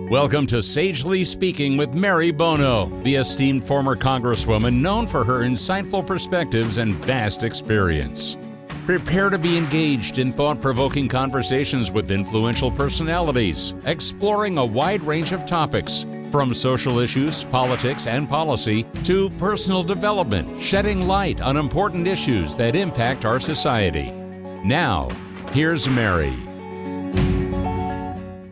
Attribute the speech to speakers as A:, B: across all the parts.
A: Welcome to Sagely Speaking with Mary Bono, the esteemed former Congresswoman known for her insightful perspectives and vast experience. Prepare to be engaged in thought-provoking conversations with influential personalities, exploring a wide range of topics, from social issues, politics, and policy, to personal development, shedding light on important issues that impact our society. Now, here's Mary.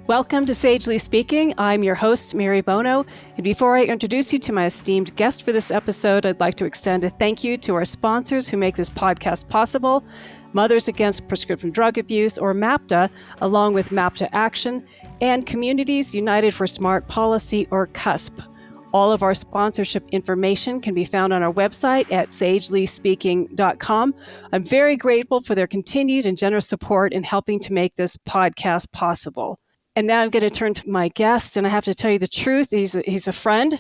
B: Welcome to Sagely Speaking. I'm your host, Mary Bono. And before I introduce you to my esteemed guest for this episode, I'd like to extend a thank you to our sponsors who make this podcast possible, Mothers Against Prescription Drug Abuse, or MAPTA, along with MAPTA Action, and Communities United for Smart Policy, or CUSP. All of our sponsorship information can be found on our website at sagelyspeaking.com. I'm very grateful for their continued and generous support in helping to make this podcast possible. And now I'm going to turn to my guest, and I have to tell you the truth. He's a friend.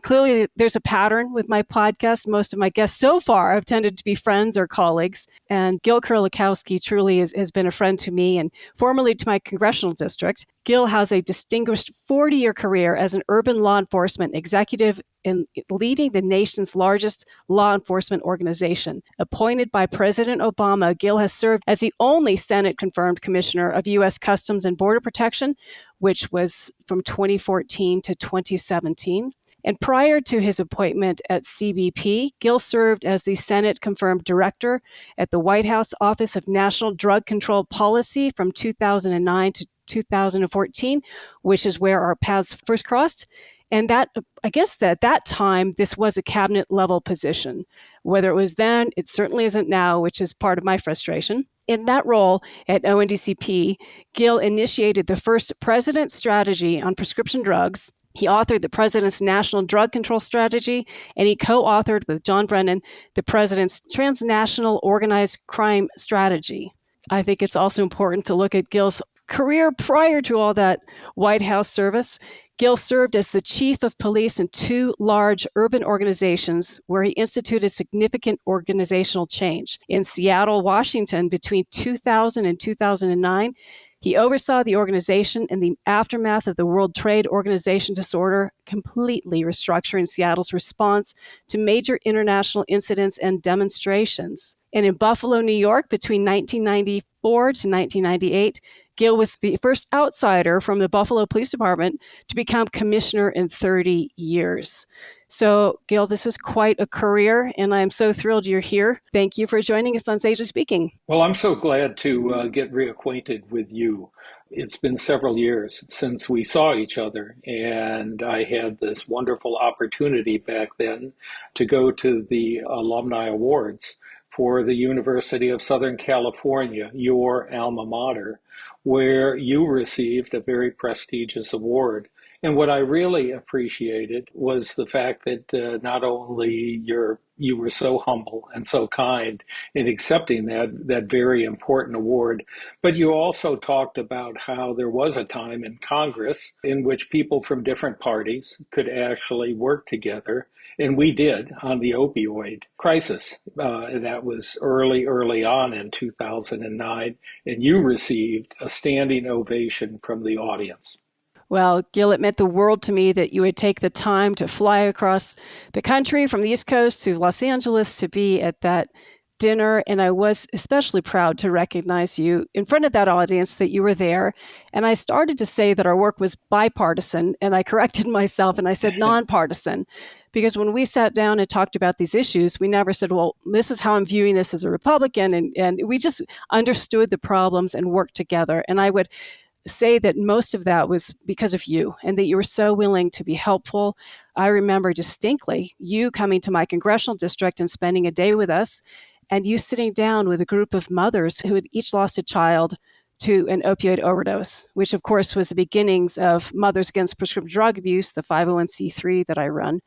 B: Clearly, there's a pattern with my podcast. Most of my guests so far have tended to be friends or colleagues. And Gil Kerlikowske truly has been a friend to me and formerly to my congressional district. Gil has a distinguished 40-year career as an urban law enforcement executive in leading the nation's largest law enforcement organization. Appointed by President Obama, Gil has served as the only Senate-confirmed Commissioner of U.S. Customs and Border Protection, which was from 2014 to 2017. And prior to his appointment at CBP, Gil served as the Senate-confirmed director at the White House Office of National Drug Control Policy from 2009 to 2014, which is where our paths first crossed. And that, I guess that at that time, this was a cabinet level position. Whether it was then, it certainly isn't now, which is part of my frustration. In that role at ONDCP, Gil initiated the first president's strategy on prescription drugs. He authored the President's National Drug Control Strategy, and he co-authored with John Brennan the President's Transnational Organized Crime Strategy. I think it's also important to look at Gil's career prior to all that White House service. Gil served as the chief of police in two large urban organizations where he instituted significant organizational change. In Seattle, Washington, between 2000 and 2009, he oversaw the organization in the aftermath of the World Trade Organization disorder, completely restructuring Seattle's response to major international incidents and demonstrations. And in Buffalo, New York, between 1994 to 1998, Gil was the first outsider from the Buffalo Police Department to become commissioner in 30 years. So, Gil, this is quite a career, and I'm so thrilled you're here. Thank you for joining us on Sagely Speaking.
C: Well, I'm so glad to get reacquainted with you. It's been several years since we saw each other, and I had this wonderful opportunity back then to go to the Alumni Awards for the University of Southern California, your alma mater, where you received a very prestigious award. And what I really appreciated was the fact that not only you were so humble and so kind in accepting that very important award, but you also talked about how there was a time in Congress in which people from different parties could actually work together. And we did on the opioid crisis. That was early on in 2009, and you received a standing ovation from the audience.
B: Well, Gil, it meant the world to me that you would take the time to fly across the country from the East Coast to Los Angeles to be at that dinner. And I was especially proud to recognize you in front of that audience, that you were there. And I started to say that our work was bipartisan, and I corrected myself and I said nonpartisan. Because when we sat down and talked about these issues, we never said, well, this is how I'm viewing this as a Republican. And we just understood the problems and worked together. And I would say that most of that was because of you, and that you were so willing to be helpful. I remember distinctly you coming to my congressional district and spending a day with us, and you sitting down with a group of mothers who had each lost a child to an opioid overdose, which of course was the beginnings of Mothers Against Prescription Drug Abuse, the 501c3 that I run.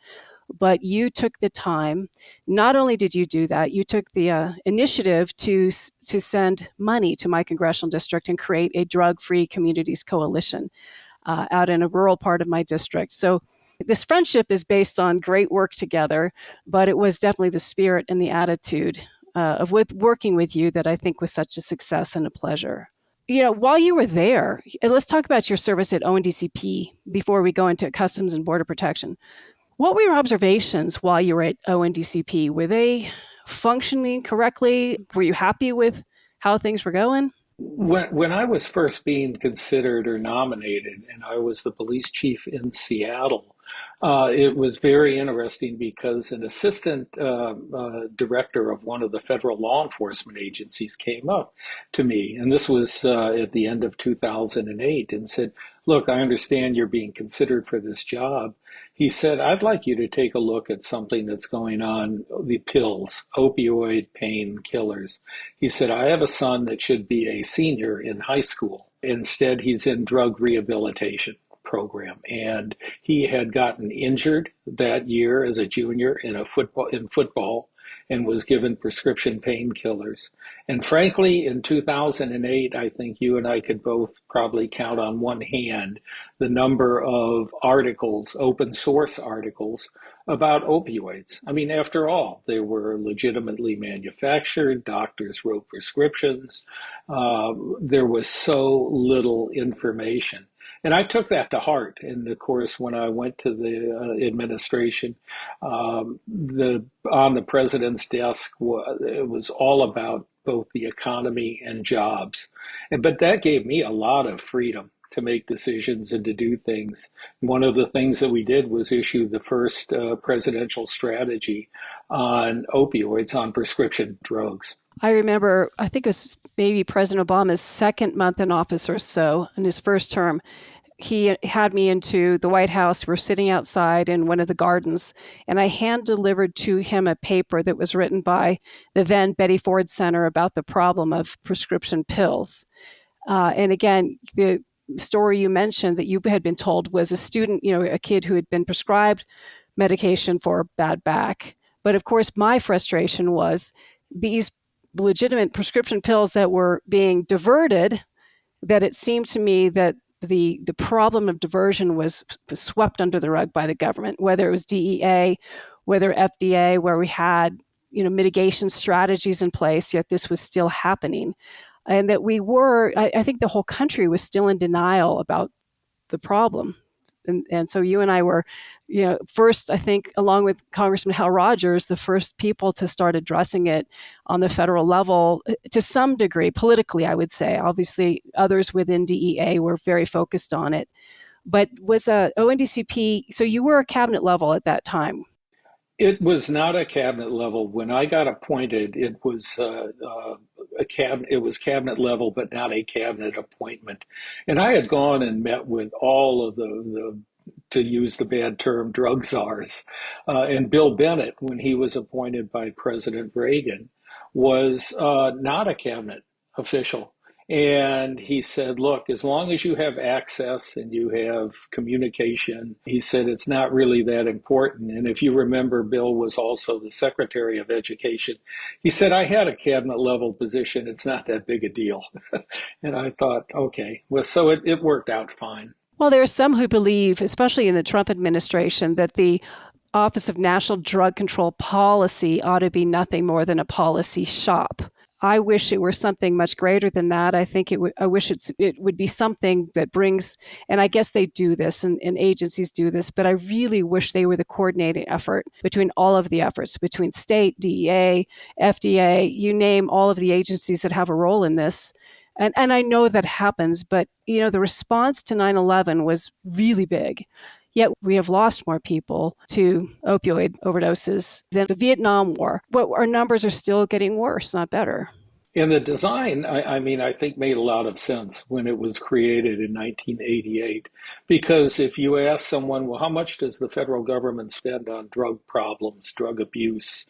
B: But you took the time. Not only did you do that, you took the initiative to send money to my congressional district and create a drug-free communities coalition out in a rural part of my district. So this friendship is based on great work together, but it was definitely the spirit and the attitude of working with you that I think was such a success and a pleasure. while you were there, and let's talk about your service at ONDCP before we go into Customs and Border Protection. What were your observations while you were at ONDCP? Were they functioning correctly? Were you happy with how things were going?
C: When I was first being considered or nominated, and I was the police chief in Seattle, it was very interesting because an assistant director of one of the federal law enforcement agencies came up to me, and this was at the end of 2008, and said, "Look, I understand you're being considered for this job." He said, "I'd like you to take a look at something that's going on, the pills, opioid pain killers." He said, "I have a son that should be a senior in high school. Instead, he's in drug rehabilitation program. And he had gotten injured that year as a junior in football and was given prescription painkillers. And frankly, in 2008, I think you and I could both probably count on one hand the number of articles, open source articles, about opioids. I mean, after all, they were legitimately manufactured. Doctors wrote prescriptions. There was so little information. And I took that to heart. And of course, when I went to the administration, on the president's desk, it was all about both the economy and jobs. But that gave me a lot of freedom to make decisions and to do things. One of the things that we did was issue the first presidential strategy on opioids, on prescription drugs.
B: I remember, I think it was maybe President Obama's second month in office or so, in his first term. He had me into the White House. We're sitting outside in one of the gardens, and I hand-delivered to him a paper that was written by the then Betty Ford Center about the problem of prescription pills. And again, the story you mentioned that you had been told was a student, a kid who had been prescribed medication for a bad back. But of course, my frustration was these legitimate prescription pills that were being diverted, that it seemed to me that the problem of diversion was swept under the rug by the government, whether it was DEA, whether FDA, where we had mitigation strategies in place, yet this was still happening. And that I think the whole country was still in denial about the problem. And so you and I were, first, I think, along with Congressman Hal Rogers, the first people to start addressing it on the federal level to some degree, politically, I would say. Obviously, others within DEA were very focused on it. But was ONDCP, so you were a cabinet level at that time?
C: It was not a cabinet level. When I got appointed, it was cabinet level, but not a cabinet appointment. And I had gone and met with all of the to use the bad term, drug czars. And Bill Bennett, when he was appointed by President Reagan, was not a cabinet official. And he said, look, as long as you have access and you have communication, he said, it's not really that important. And if you remember, Bill was also the Secretary of Education. He said, I had a cabinet level position. It's not that big a deal. And I thought, okay, well, so it worked out fine.
B: Well, there are some who believe, especially in the Trump administration, that the Office of National Drug Control Policy ought to be nothing more than a policy shop. I wish it were something much greater than that. I think I wish it would be something that brings, and I guess they do this and agencies do this, but I really wish they were the coordinating effort between all of the efforts, between state, DEA, FDA, you name all of the agencies that have a role in this. And I know that happens, but the response to 9/11 was really big. Yet we have lost more people to opioid overdoses than the Vietnam War. But our numbers are still getting worse, not better.
C: And the design, I think, made a lot of sense when it was created in 1988. Because if you ask someone, well, how much does the federal government spend on drug problems, drug abuse,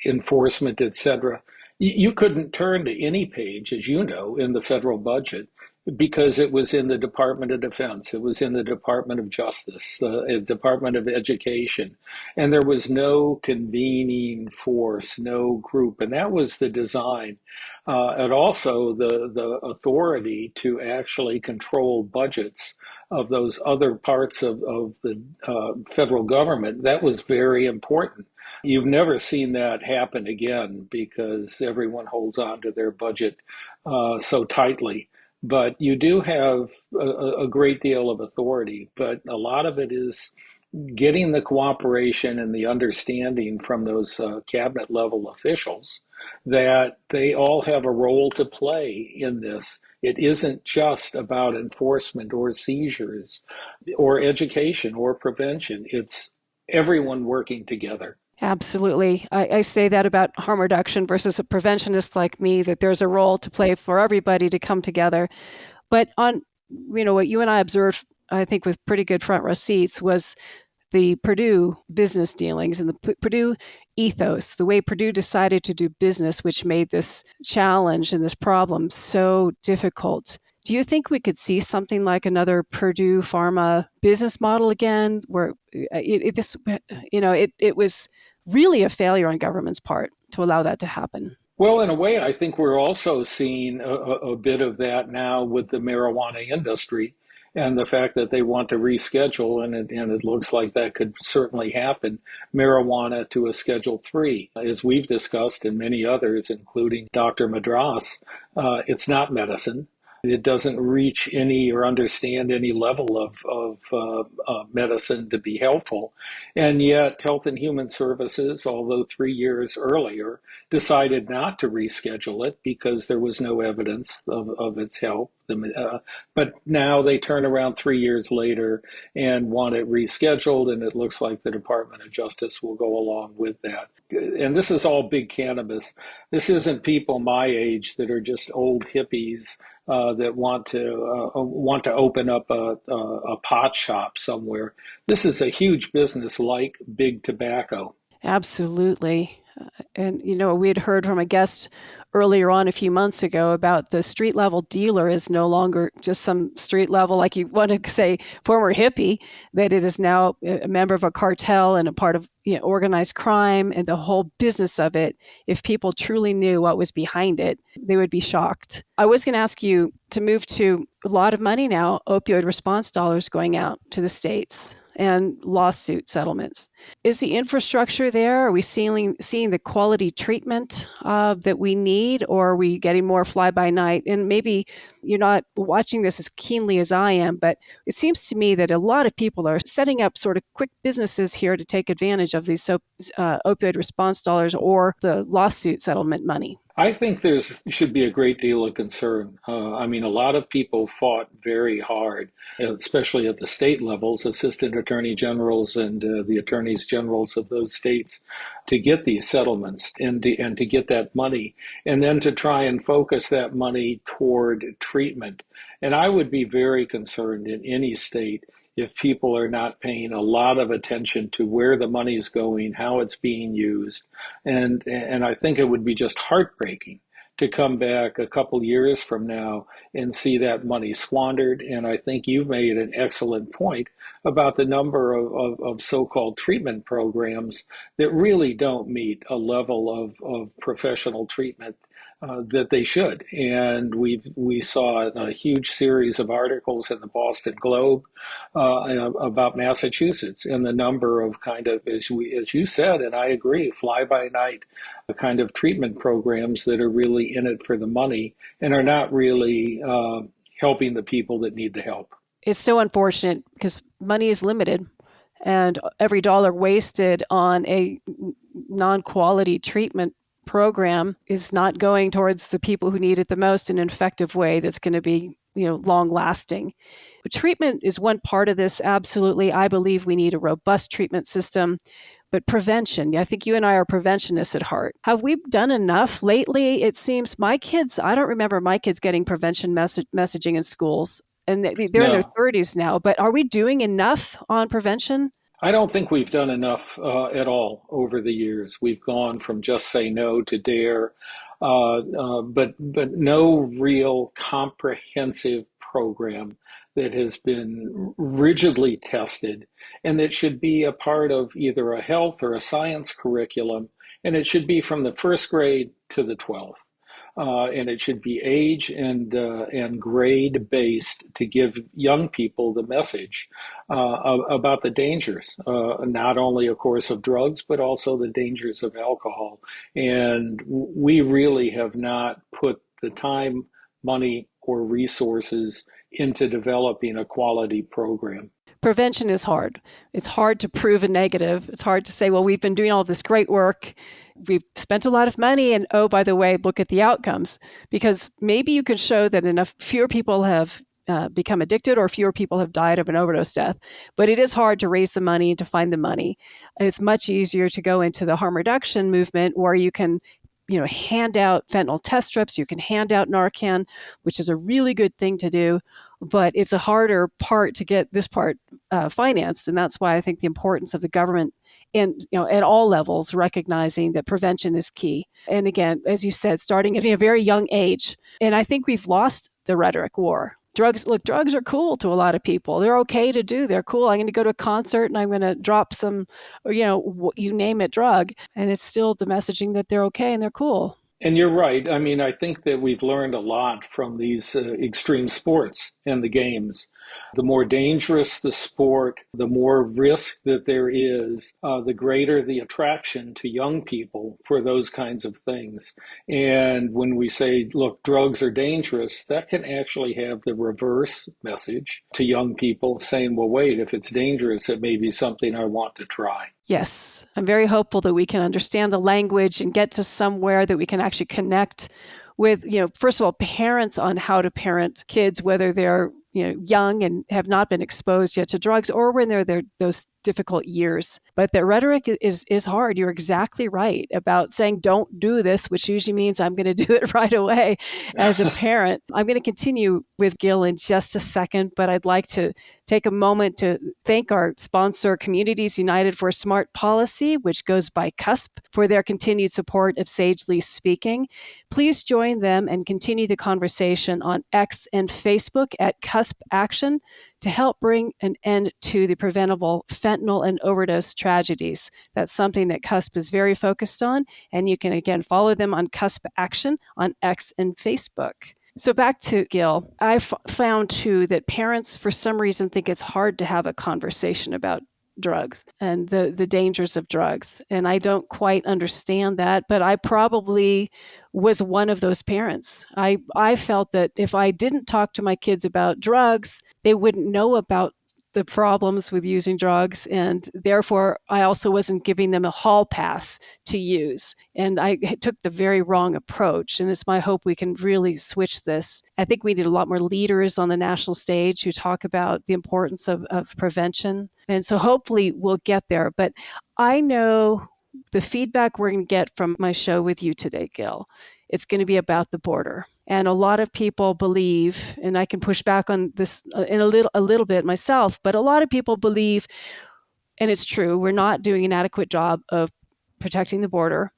C: enforcement, et cetera, you couldn't turn to any page, as you know, in the federal budget, because it was in the Department of Defense, it was in the Department of Justice, the Department of Education, and there was no convening force, no group, and that was the design. And also the authority to actually control budgets of those other parts of the federal government, that was very important. You've never seen that happen again because everyone holds on to their budget so tightly. but you do have a great deal of authority. But a lot of it is getting the cooperation and the understanding from those cabinet level officials that they all have a role to play in this. It isn't just about enforcement or seizures or education or prevention. It's everyone working together.
B: Absolutely. I say that about harm reduction versus a preventionist like me, that there's a role to play for everybody to come together. But on, what you and I observed, I think with pretty good front row seats, was the Purdue business dealings and the Purdue ethos, the way Purdue decided to do business, which made this challenge and this problem so difficult. Do you think we could see something like another Purdue Pharma business model again, where it was really a failure on government's part to allow that to happen?
C: Well, in a way, I think we're also seeing a bit of that now with the marijuana industry and the fact that they want to reschedule, and it looks like that could certainly happen, marijuana to a Schedule 3. As we've discussed and many others, including Dr. Madras, it's not medicine. It doesn't reach any or understand any level of medicine to be helpful. And yet Health and Human Services, although 3 years earlier, decided not to reschedule it because there was no evidence of its help. But now they turn around 3 years later and want it rescheduled, and it looks like the Department of Justice will go along with that. And this is all big cannabis. This isn't people my age that are just old hippies that want to open up a pot shop somewhere. This is a huge business like big tobacco.
B: Absolutely. And, we had heard from a guest earlier on a few months ago about the street level dealer is no longer just some street level, like you want to say, former hippie, that it is now a member of a cartel and a part of organized crime and the whole business of it. If people truly knew what was behind it, they would be shocked. I was going to ask you to move to a lot of money now, opioid response dollars going out to the states and lawsuit settlements. Is the infrastructure there? Are we seeing the quality treatment that we need, or are we getting more fly-by-night? And maybe you're not watching this as keenly as I am, but it seems to me that a lot of people are setting up sort of quick businesses here to take advantage of these opioid response dollars or the lawsuit settlement money.
C: I think there should be a great deal of concern. A lot of people fought very hard, especially at the state levels, assistant attorney generals and the attorneys generals of those states, to get these settlements and to get that money, and then to try and focus that money toward treatment. And I would be very concerned in any state if people are not paying a lot of attention to where the money's going, how it's being used. And I think it would be just heartbreaking to come back a couple years from now and see that money squandered. And I think you've made an excellent point about the number of so-called treatment programs that really don't meet a level of professional treatment that they should. And we saw a huge series of articles in the Boston Globe about Massachusetts and the number of kind of, as you said, and I agree, fly-by-night kind of treatment programs that are really in it for the money and are not really helping the people that need the help.
B: It's so unfortunate because money is limited, and every dollar wasted on a non-quality treatment program is not going towards the people who need it the most in an effective way that's going to be, long lasting. But treatment is one part of this. Absolutely. I believe we need a robust treatment system, but prevention. I think you and I are preventionists at heart. Have we done enough lately? It seems I don't remember my kids getting prevention messaging in schools, and they're in their 30s now, but are we doing enough on prevention?
C: I don't think we've done enough at all over the years. We've gone from just say no to dare, but no real comprehensive program that has been rigidly tested and that should be a part of either a health or a science curriculum, and it should be from the first grade to the 12th. And it should be age and grade based to give young people the message about the dangers, not only, of course, of drugs, but also the dangers of alcohol. And we really have not put the time, money or resources into developing a quality program.
B: Prevention is hard. It's hard to prove a negative. It's hard to say, well, we've been doing all this great work. We've spent a lot of money. And oh, by the way, look at the outcomes. Because maybe you can show that fewer people have become addicted or fewer people have died of an overdose death. But it is hard to raise the money, to find the money. It's much easier to go into the harm reduction movement where you can hand out fentanyl test strips, you can hand out Narcan, which is a really good thing to do, but it's a harder part to get this part financed. And that's why I think the importance of the government and, at all levels, recognizing that prevention is key. And again, as you said, starting at a very young age. And I think we've lost the rhetoric war. Drugs are cool to a lot of people. They're okay to do. They're cool. I'm going to go to a concert and I'm going to drop some, you name it, drug. And it's still the messaging that they're okay and they're cool.
C: And you're right. I mean, I think that we've learned a lot from these extreme sports and the games. The more dangerous the sport, the more risk that there is, the greater the attraction to young people for those kinds of things. And when we say, look, drugs are dangerous, that can actually have the reverse message to young people saying, well, wait, if it's dangerous, it may be something I want to try.
B: Yes, I'm very hopeful that we can understand the language and get to somewhere that we can actually connect with, first of all, parents on how to parent kids, whether they're young and have not been exposed yet to drugs or when they're those difficult years. But the rhetoric is hard. You're exactly right about saying don't do this, which usually means I'm going to do it right away as a parent. I'm going to continue with Gil in just a second, but I'd like to take a moment to thank our sponsor, Communities United for Smart Policy, which goes by CUSP, for their continued support of Sagely Speaking. Please join them and continue the conversation on X and Facebook at CUSP Action to help bring an end to the preventable fentanyl and overdose tragedies. That's something that CUSP is very focused on, and you can, again, follow them on CUSP Action on X and Facebook. So back to Gil. I found, too, that parents, for some reason, think it's hard to have a conversation about drugs and the dangers of drugs. And I don't quite understand that, but I probably was one of those parents. I felt that if I didn't talk to my kids about drugs, they wouldn't know about the problems with using drugs. And therefore, I also wasn't giving them a hall pass to use. And I took the very wrong approach. And it's my hope we can really switch this. I think we need a lot more leaders on the national stage who talk about the importance of prevention. And so hopefully we'll get there. But I know the feedback we're going to get from my show with you today, Gil, it's going to be about the border. And a lot of people believe, and I can push back on this in a little bit myself, but a lot of people believe, and it's true, we're not doing an adequate job of protecting the border.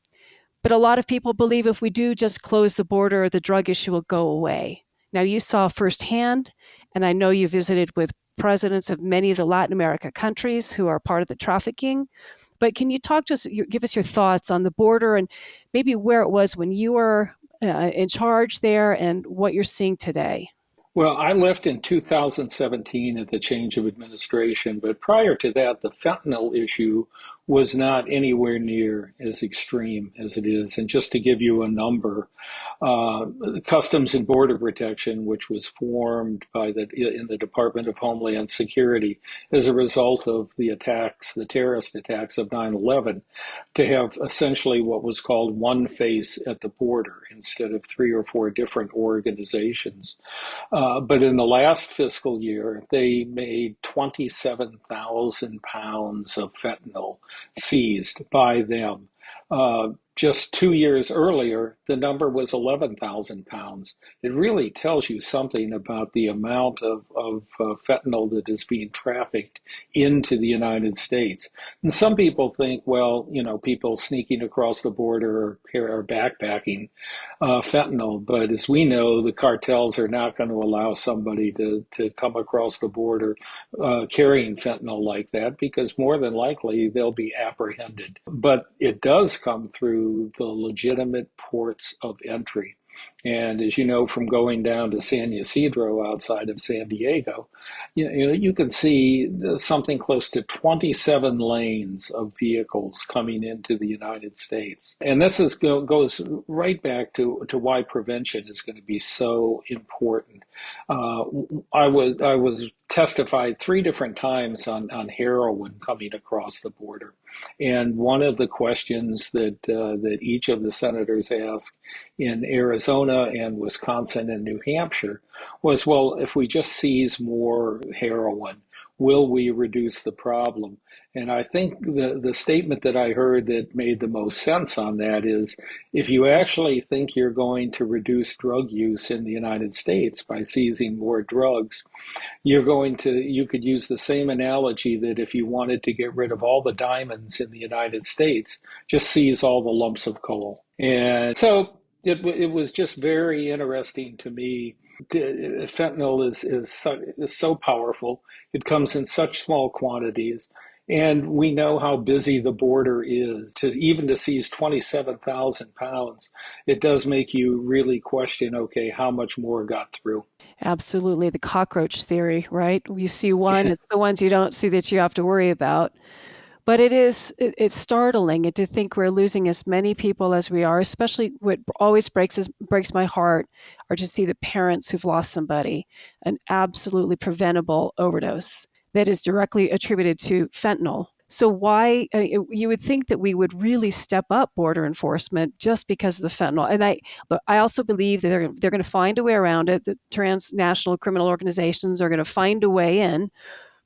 B: But a lot of people believe if we do just close the border, the drug issue will go away. Now, you saw firsthand, and I know you visited with presidents of many of the Latin America countries who are part of the trafficking. But can you talk to us, give us your thoughts on the border and maybe where it was when you were in charge there and what you're seeing today?
C: Well, I left in 2017 at the change of administration, but prior to that, the fentanyl issue was not anywhere near as extreme as it is. And just to give you a number, Customs and Border Protection, which was formed in the Department of Homeland Security as a result of the terrorist attacks of 9/11, to have essentially what was called one face at the border instead of 3 or 4 different organizations. But in the last fiscal year, they made 27,000 pounds of fentanyl seized by them. Just 2 years earlier, the number was 11,000 pounds. It really tells you something about the amount of fentanyl that is being trafficked into the United States. And some people think, well, people sneaking across the border are backpacking fentanyl. But as we know, the cartels are not going to allow somebody to come across the border carrying fentanyl like that, because more than likely they'll be apprehended. But it does come through the legitimate ports of entry. And as you know, from going down to San Ysidro outside of San Diego, you can see something close to 27 lanes of vehicles coming into the United States. And goes right back to why prevention is going to be so important. I was testified 3 different times on heroin coming across the border. And one of the questions that each of the senators asked in Arizona and Wisconsin and New Hampshire was, well, if we just seize more heroin, will we reduce the problem? And I think the statement that I heard that made the most sense on that is, if you actually think you're going to reduce drug use in the United States by seizing more drugs, you could use the same analogy that if you wanted to get rid of all the diamonds in the United States, just seize all the lumps of coal. And so it was just very interesting to me. Fentanyl is so powerful. It comes in such small quantities. And we know how busy the border is. To seize 27,000 pounds, it does make you really question, okay, how much more got through?
B: Absolutely. The cockroach theory, right? You see one, it's the ones you don't see that you have to worry about. But it's startling to think we're losing as many people as we are, especially what always breaks my heart are to see the parents who've lost somebody, an absolutely preventable overdose that is directly attributed to fentanyl. So why you would think that we would really step up border enforcement just because of the fentanyl. And I also believe that they're going to find a way around it. The transnational criminal organizations are going to find a way in,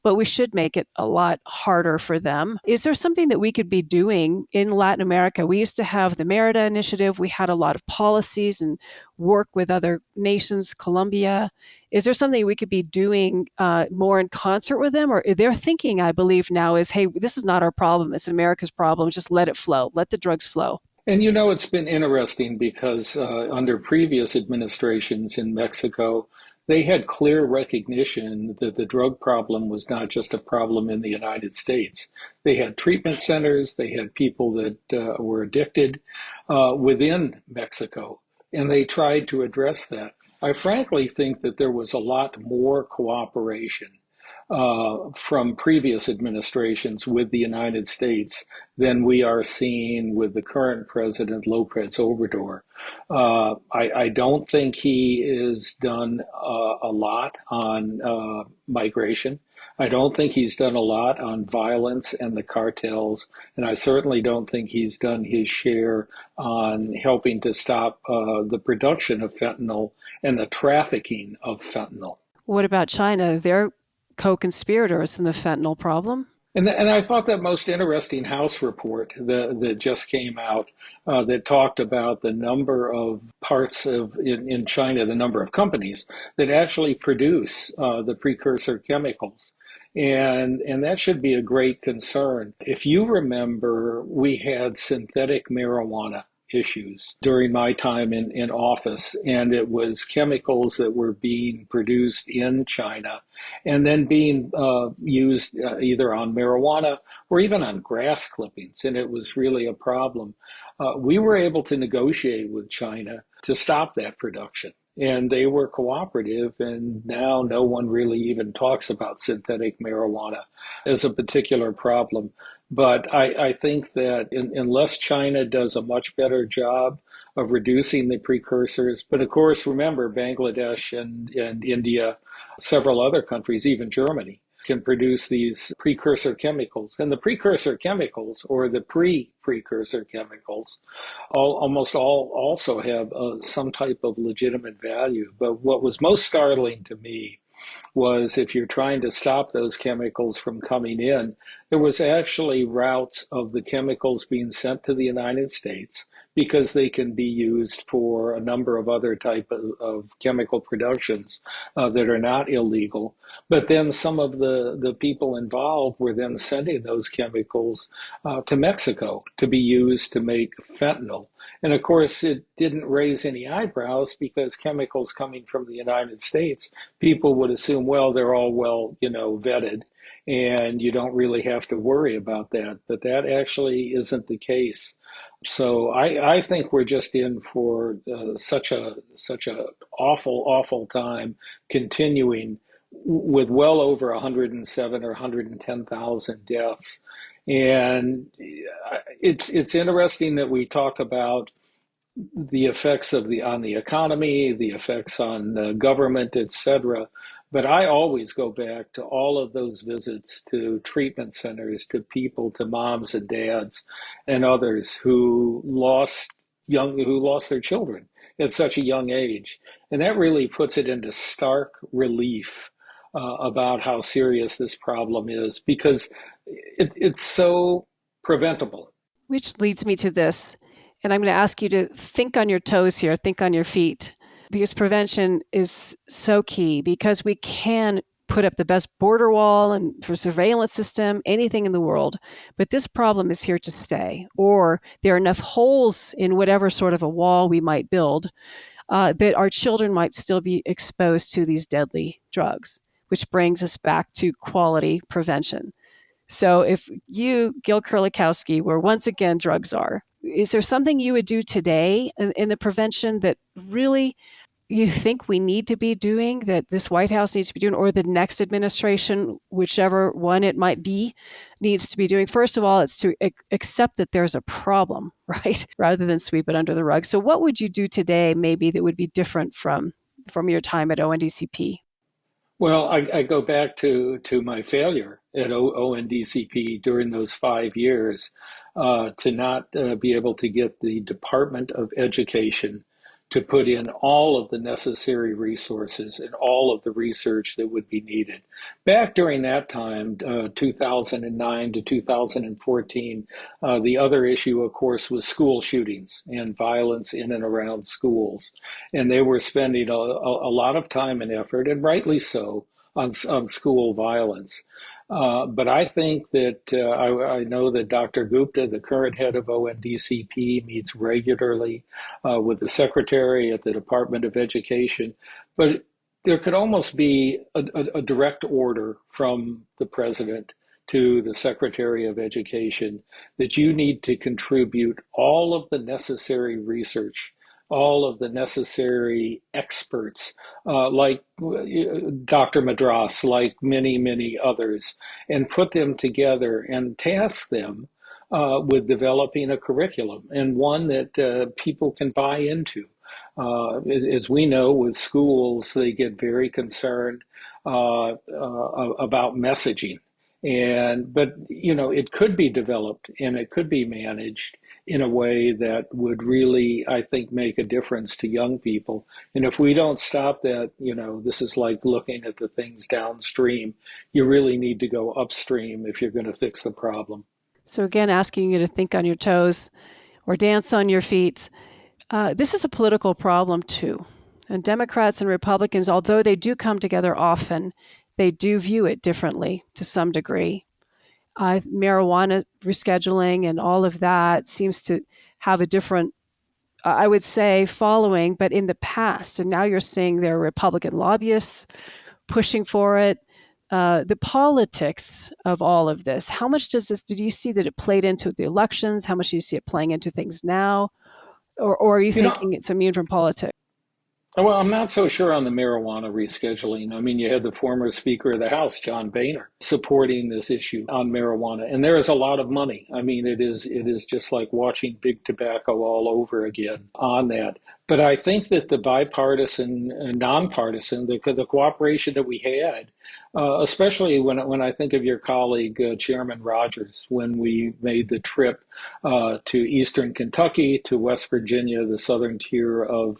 B: but we should make it a lot harder for them. Is there something that we could be doing in Latin America? We used to have the Merida Initiative. We had a lot of policies and work with other nations, Colombia. Is there something we could be doing more in concert with them? Or their thinking, I believe now, is, hey, this is not our problem. It's America's problem. Just let it flow. Let the drugs flow.
C: And it's been interesting because under previous administrations in Mexico, they had clear recognition that the drug problem was not just a problem in the United States. They had treatment centers, they had people that were addicted within Mexico, and they tried to address that. I frankly think that there was a lot more cooperation from previous administrations with the United States than we are seeing with the current president, Lopez Obrador. I don't think he has done a lot on migration. I don't think he's done a lot on violence and the cartels, and I certainly don't think he's done his share on helping to stop the production of fentanyl and the trafficking of fentanyl.
B: What about China? They're co-conspirators in the fentanyl problem.
C: And I thought that most interesting House report that just came out that talked about the number of parts in China, the number of companies that actually produce the precursor chemicals. And that should be a great concern. If you remember, we had synthetic marijuana issues during my time in office, and it was chemicals that were being produced in China and then being used either on marijuana or even on grass clippings, and it was really a problem. We were able to negotiate with China to stop that production, and they were cooperative, and now no one really even talks about synthetic marijuana as a particular problem. But I think that unless China does a much better job of reducing the precursors, but of course, remember, Bangladesh and India, several other countries, even Germany, can produce these precursor chemicals. And the precursor chemicals, or the precursor chemicals, almost all also have some type of legitimate value. But what was most startling to me was, if you're trying to stop those chemicals from coming in, there was actually routes of the chemicals being sent to the United States because they can be used for a number of other type of chemical productions that are not illegal. But then some of the people involved were then sending those chemicals to Mexico to be used to make fentanyl. And of course, it didn't raise any eyebrows because chemicals coming from the United States, people would assume, well, they're all vetted, and you don't really have to worry about that. But that actually isn't the case. So I think we're just in for such a awful time continuing with well over 107 or 110,000 deaths. And it's interesting that we talk about the effects of the on the economy, the effects on government, etc. But I always go back to all of those visits to treatment centers, to people, to moms and dads, and others who lost their children at such a young age, and that really puts it into stark relief about how serious this problem is because it's so preventable.
B: Which leads me to this. And I'm going to ask you to think on your toes here, think on your feet, because prevention is so key because we can put up the best border wall and for surveillance system, anything in the world. But this problem is here to stay, or there are enough holes in whatever sort of a wall we might build that our children might still be exposed to these deadly drugs, which brings us back to quality prevention. So if you, Gil Kerlikowske, were once again drug czar, is there something you would do today in the prevention that really you think we need to be doing, that this White House needs to be doing, or the next administration, whichever one it might be, needs to be doing? First of all, it's to accept that there's a problem, right? Rather than sweep it under the rug. So what would you do today maybe that would be different from your time at ONDCP?
C: Well, I go back to my failure at ONDCP during those 5 years to not be able to get the Department of Education to put in all of the necessary resources and all of the research that would be needed. Back during that time, 2009 to 2014, the other issue, of course, was school shootings and violence in and around schools. And they were spending a lot of time and effort, and rightly so, on school violence. But I think that I know that Dr. Gupta, the current head of ONDCP, meets regularly with the secretary at the Department of Education. But there could almost be a direct order from the president to the Secretary of Education that you need to contribute all of the necessary research, all of the necessary experts, like Dr. Madras, like many others, and put them together and task them with developing a curriculum and one that people can buy into. As we know, with schools, they get very concerned about messaging. But it could be developed and it could be managed in a way that would really, I think, make a difference to young people. And if we don't stop that, this is like looking at the things downstream. You really need to go upstream if you're going to fix the problem.
B: So again, asking you to think on your toes or dance on your feet. This is a political problem too. And Democrats and Republicans, although they do come together often, they do view it differently to some degree. Marijuana rescheduling and all of that seems to have a different, I would say, following, but in the past. And now you're seeing there are Republican lobbyists pushing for it. The politics of all of this, how much did you see that it played into the elections? How much do you see it playing into things now? Or are you thinking it's immune from politics?
C: Well, I'm not so sure on the marijuana rescheduling. I mean, you had the former Speaker of the House, John Boehner, supporting this issue on marijuana, and there is a lot of money. I mean, it is just like watching big tobacco all over again on that. But I think that the bipartisan and nonpartisan, the cooperation that we had, especially when I think of your colleague, Chairman Rogers, when we made the trip to Eastern Kentucky, to West Virginia, the southern tier of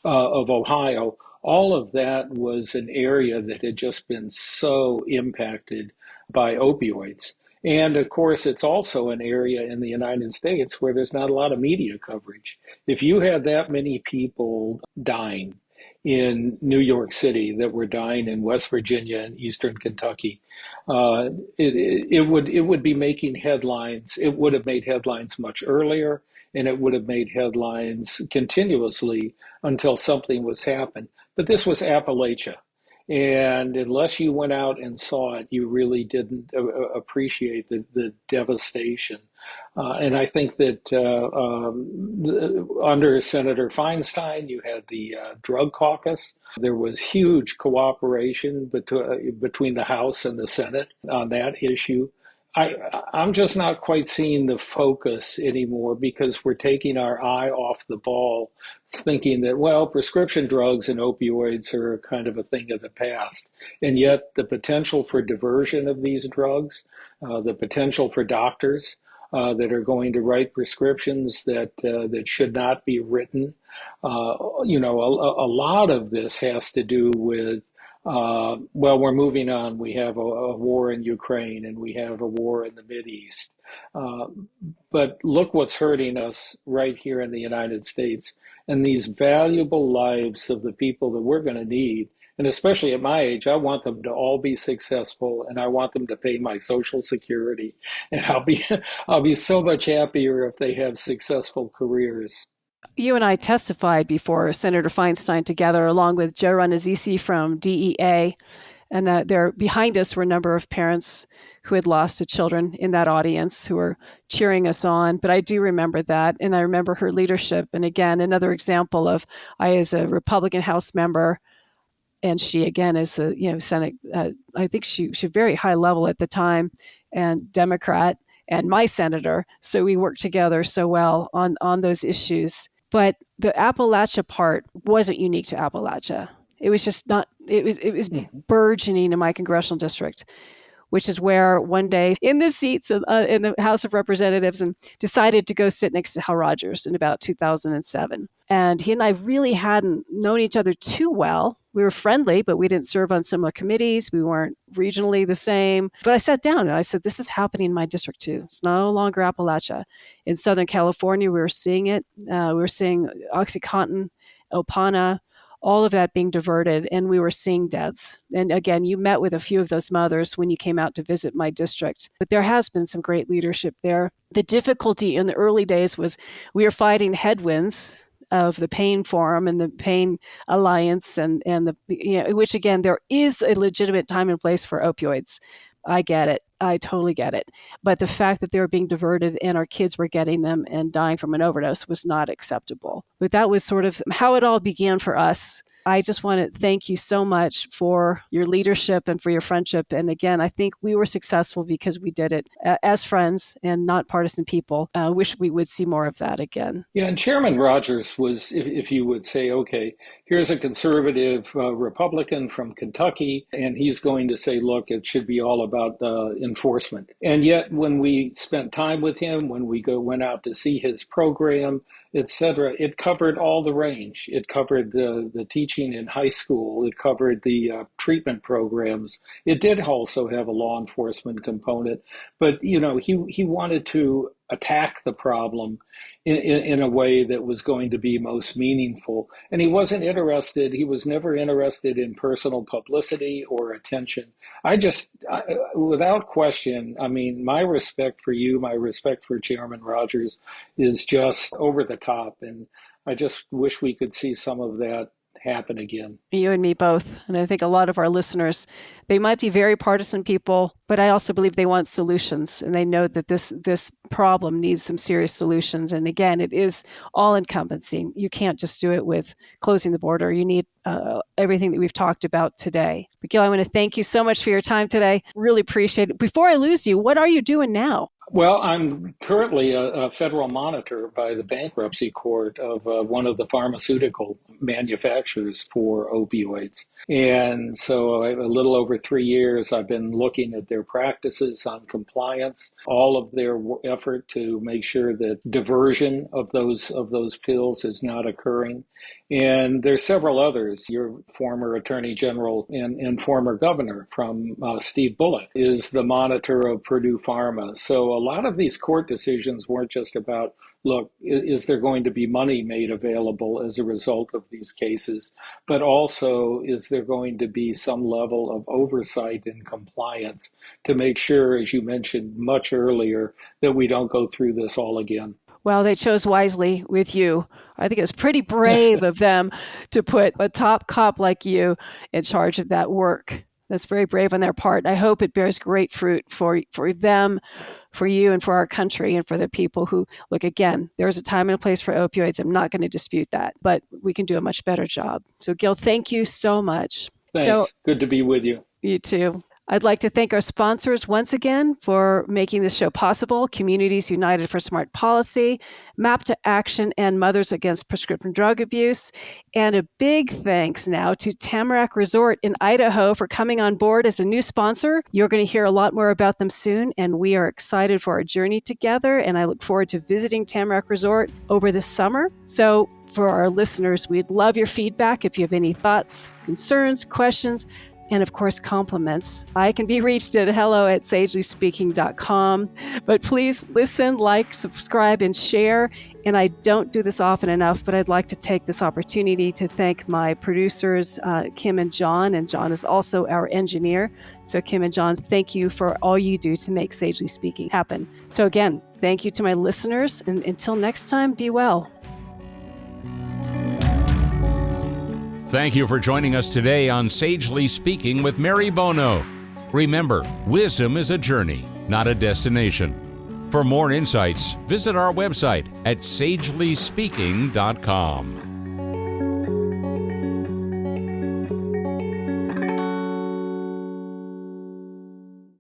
C: Ohio, all of that was an area that had just been so impacted by opioids. And of course, it's also an area in the United States where there's not a lot of media coverage. If you had that many people dying in New York City that were dying in West Virginia and Eastern Kentucky, it would be making headlines. It would have made headlines much earlier, and it would have made headlines continuously until something was happened. But this was Appalachia. And unless you went out and saw it, you really didn't appreciate the devastation. And I think that under Senator Feinstein, you had the drug caucus. There was huge cooperation between the House and the Senate on that issue. I'm just not quite seeing the focus anymore because we're taking our eye off the ball, thinking that, well, prescription drugs and opioids are kind of a thing of the past. And yet the potential for diversion of these drugs, the potential for doctors that are going to write prescriptions that should not be written. A lot of this has to do with well, we're moving on. We have a war in Ukraine and we have a war in the Mideast. But look what's hurting us right here in the United States and these valuable lives of the people that we're going to need. And especially at my age, I want them to all be successful and I want them to pay my Social Security. And I'll be so much happier if they have successful careers.
B: You and I testified before Senator Feinstein together, along with Joe Ranazisi from DEA. And there behind us were a number of parents who had lost their children in that audience who were cheering us on. But I do remember that. And I remember her leadership. And again, another example of I, as a Republican House member, and she, again, as the Senate, I think she was very high level at the time, and Democrat, and my senator. So we worked together so well on those issues. But the Appalachia part wasn't unique to Appalachia. It was just not, it was burgeoning in my congressional district, which is where one day in the seats in the House of Representatives and decided to go sit next to Hal Rogers in about 2007. And he and I really hadn't known each other too well. We were friendly, but we didn't serve on similar committees. We weren't regionally the same. But I sat down and I said, this is happening in my district too. It's no longer Appalachia. In Southern California, we were seeing it. We were seeing OxyContin, Opana, all of that being diverted, and we were seeing deaths. And again, you met with a few of those mothers when you came out to visit my district. But there has been some great leadership there. The difficulty in the early days was we were fighting headwinds of the Pain Forum and the Pain Alliance, and the which again, there is a legitimate time and place for opioids. I get it. I totally get it. But the fact that they were being diverted and our kids were getting them and dying from an overdose was not acceptable. But that was sort of how it all began for us. I just want to thank you so much for your leadership and for your friendship. And again, I think we were successful because we did it as friends and not partisan people. I wish we would see more of that again.
C: Yeah, and Chairman Rogers was, if you would say, okay, here's a conservative Republican from Kentucky, and he's going to say, look, it should be all about enforcement. And yet when we spent time with him, when we went out to see his program, etc., it covered all the range. It covered the teaching in high school. It covered the treatment programs. It did also have a law enforcement component, but he wanted to attack the problem in a way that was going to be most meaningful. And he was never interested in personal publicity or attention. Without question, I mean, my respect for you, my respect for Chairman Rogers is just over the top. And I just wish we could see some of that happen again.
B: You and me both. And I think a lot of our listeners, they might be very partisan people, but I also believe they want solutions. And they know that this problem needs some serious solutions. And again, it is all encompassing. You can't just do it with closing the border. You need everything that we've talked about today. But Gil, I want to thank you so much for your time today. Really appreciate it. Before I lose you, what are you doing now?
C: Well, I'm currently a federal monitor by the bankruptcy court of one of the pharmaceutical manufacturers for opioids. And so a little over 3 years, I've been looking at their practices on compliance, all of their effort to make sure that diversion of those pills is not occurring. And there's several others. Your former attorney general and former governor from Steve Bullock is the monitor of Purdue Pharma. So a lot of these court decisions weren't just about, look, is there going to be money made available as a result of these cases, but also is there going to be some level of oversight and compliance to make sure, as you mentioned much earlier, that we don't go through this all again.
B: Well, they chose wisely with you. I think it was pretty brave of them to put a top cop like you in charge of that work. That's very brave on their part. I hope it bears great fruit for them, for you, and for our country, and for the people who, look, again, there's a time and a place for opioids. I'm not going to dispute that, but we can do a much better job. So, Gil, thank you so much.
C: Thanks. Good to be with you.
B: You too. I'd like to thank our sponsors once again for making this show possible: Communities United for Smart Policy, MAP to Action, and Mothers Against Prescription Drug Abuse. And a big thanks now to Tamarack Resort in Idaho for coming on board as a new sponsor. You're going to hear a lot more about them soon, and we are excited for our journey together, and I look forward to visiting Tamarack Resort over the summer. So for our listeners, we'd love your feedback. If you have any thoughts, concerns, questions, and of course, compliments, I can be reached at hello@sagelyspeaking.com. But please listen, like, subscribe, and share. And I don't do this often enough, but I'd like to take this opportunity to thank my producers, Kim and John. And John is also our engineer. So Kim and John, thank you for all you do to make Sagely Speaking happen. So again, thank you to my listeners. And until next time, be well.
A: Thank you for joining us today on Sagely Speaking with Mary Bono. Remember, wisdom is a journey, not a destination. For more insights, visit our website at sagelyspeaking.com.